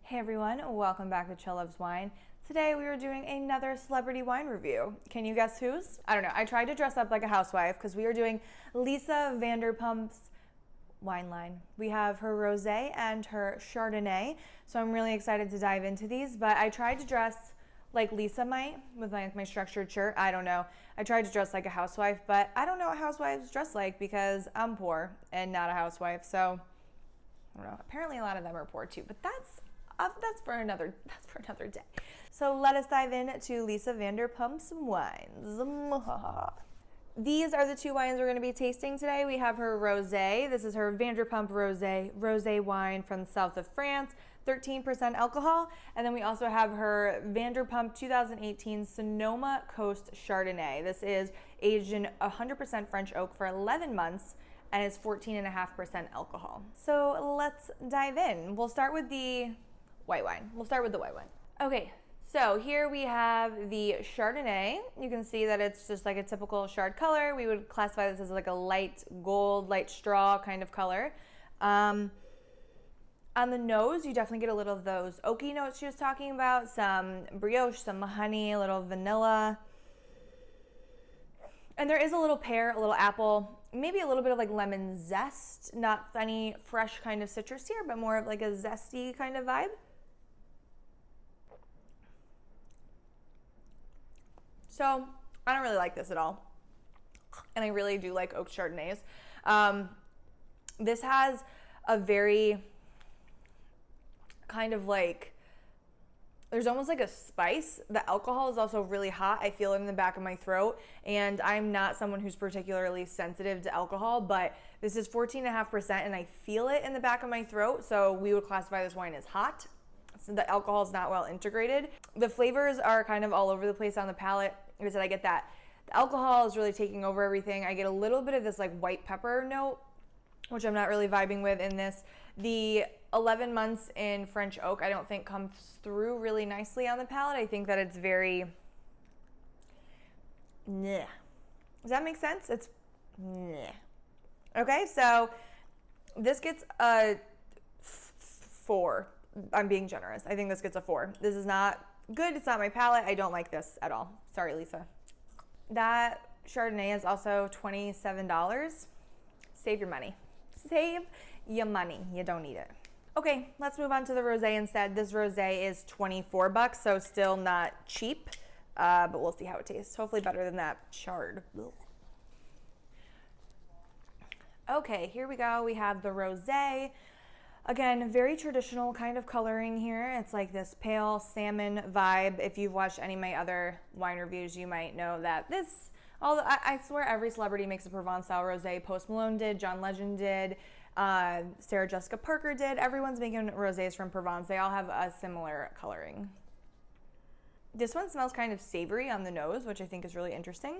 Hey everyone, welcome back to Chel Loves Wine. Today we are doing another celebrity wine review. Can you guess whose? I don't know. I tried to dress up like a housewife because we are doing Lisa Vanderpump's wine line. We have her rosé and her Chardonnay, so I'm really excited to dive into these, but I tried to dress like Lisa might with my structured shirt. I don't know. I tried to dress like a housewife, but I don't know what housewives dress like because I'm poor and not a housewife, so I don't know. Apparently a lot of them are poor too, but that's for another day. So let us dive into Lisa Vanderpump's wines. These are the two wines we're going to be tasting today. We have her rosé. This is her Vanderpump rosé wine from the south of France, 13% alcohol. And then we also have her Vanderpump 2018 Sonoma Coast Chardonnay. This is aged in 100% French oak for 11 months and is 14.5% alcohol. So let's dive in. We'll start with the white wine. Okay, so here we have the Chardonnay. You can see that it's just like a typical Chard color. We would classify this as like a light gold, light straw kind of color. On the nose, you definitely get a little of those oaky notes she was talking about, some brioche, some honey, a little vanilla. And there is a little pear, a little apple, maybe a little bit of like lemon zest, not any fresh kind of citrus here, but more of like a zesty kind of vibe. So I don't really like this at all. And I really do like oak Chardonnays. This has a very kind of like, there's almost like a spice. The alcohol is also really hot. I feel it in the back of my throat. And I'm not someone who's particularly sensitive to alcohol, but this is 14.5% and I feel it in the back of my throat. So we would classify this wine as hot. So the alcohol is not well integrated. The flavors are kind of all over the place on the palate. Like I said, I get that. The alcohol is really taking over everything. I get a little bit of this like white pepper note, which I'm not really vibing with in this. The 11 months in French oak, I don't think comes through really nicely on the palate. I think that it's very, Does that make sense? It's Okay, so this gets a 4. I'm being generous. I think this gets a 4. This is not good. It's not my palate. I don't like this at all. Sorry, Lisa. That Chardonnay is also $27. Save your money. Save your money. You don't need it. Okay, let's move on to the rosé instead. This rosé is $24, so still not cheap, but we'll see how it tastes. Hopefully better than that Chard. Ugh. Okay, here we go. We have the rosé. Again, very traditional kind of coloring here. It's like this pale salmon vibe. If you've watched any of my other wine reviews, you might know that this, I swear every celebrity makes a Provence-style rosé. Post Malone did, John Legend did, Sarah Jessica Parker did. Everyone's making rosés from Provence. They all have a similar coloring. This one smells kind of savory on the nose, which I think is really interesting.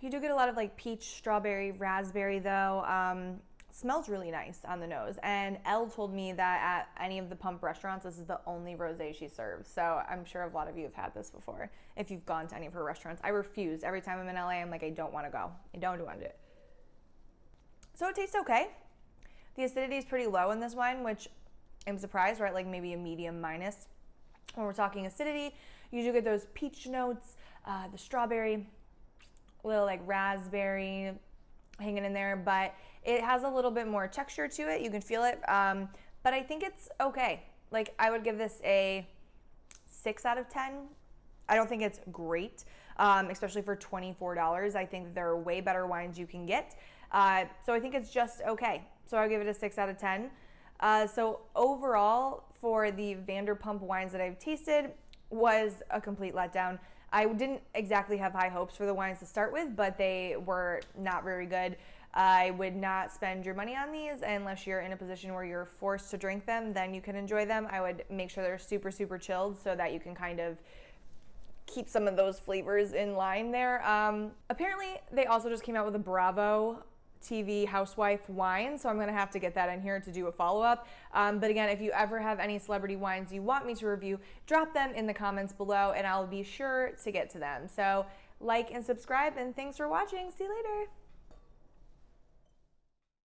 You do get a lot of like peach, strawberry, raspberry though. Smells really nice on the nose. And Elle told me that at any of the Pump restaurants, this is the only rosé she serves. So I'm sure a lot of you have had this before if you've gone to any of her restaurants. I refuse. Every time I'm in LA, I'm like, I don't want to go. I don't want to do it. So it tastes okay. The acidity is pretty low in this wine, which I'm surprised, right? Like maybe a medium minus. When we're talking acidity, you do get those peach notes, the strawberry, a little like raspberry hanging in there, but it has a little bit more texture to it. You can feel it, but I think it's okay. Like I would give this a 6 out of 10. I don't think it's great, especially for $24. I think there are way better wines you can get. So I think it's just okay. So I'll give it a 6 out of 10. So overall, for the Vanderpump wines that I've tasted, was a complete letdown. I didn't exactly have high hopes for the wines to start with, but they were not very good. I would not spend your money on these unless you're in a position where you're forced to drink them, then you can enjoy them. I would make sure they're super, super chilled so that you can kind of keep some of those flavors in line there. Apparently, they also just came out with a Bravo TV housewife wine, so I'm gonna have to get that in here to do a follow-up. But again, if you ever have any celebrity wines you want me to review, drop them in the comments below and I'll be sure to get to them. So like and subscribe, and thanks for watching. See you later.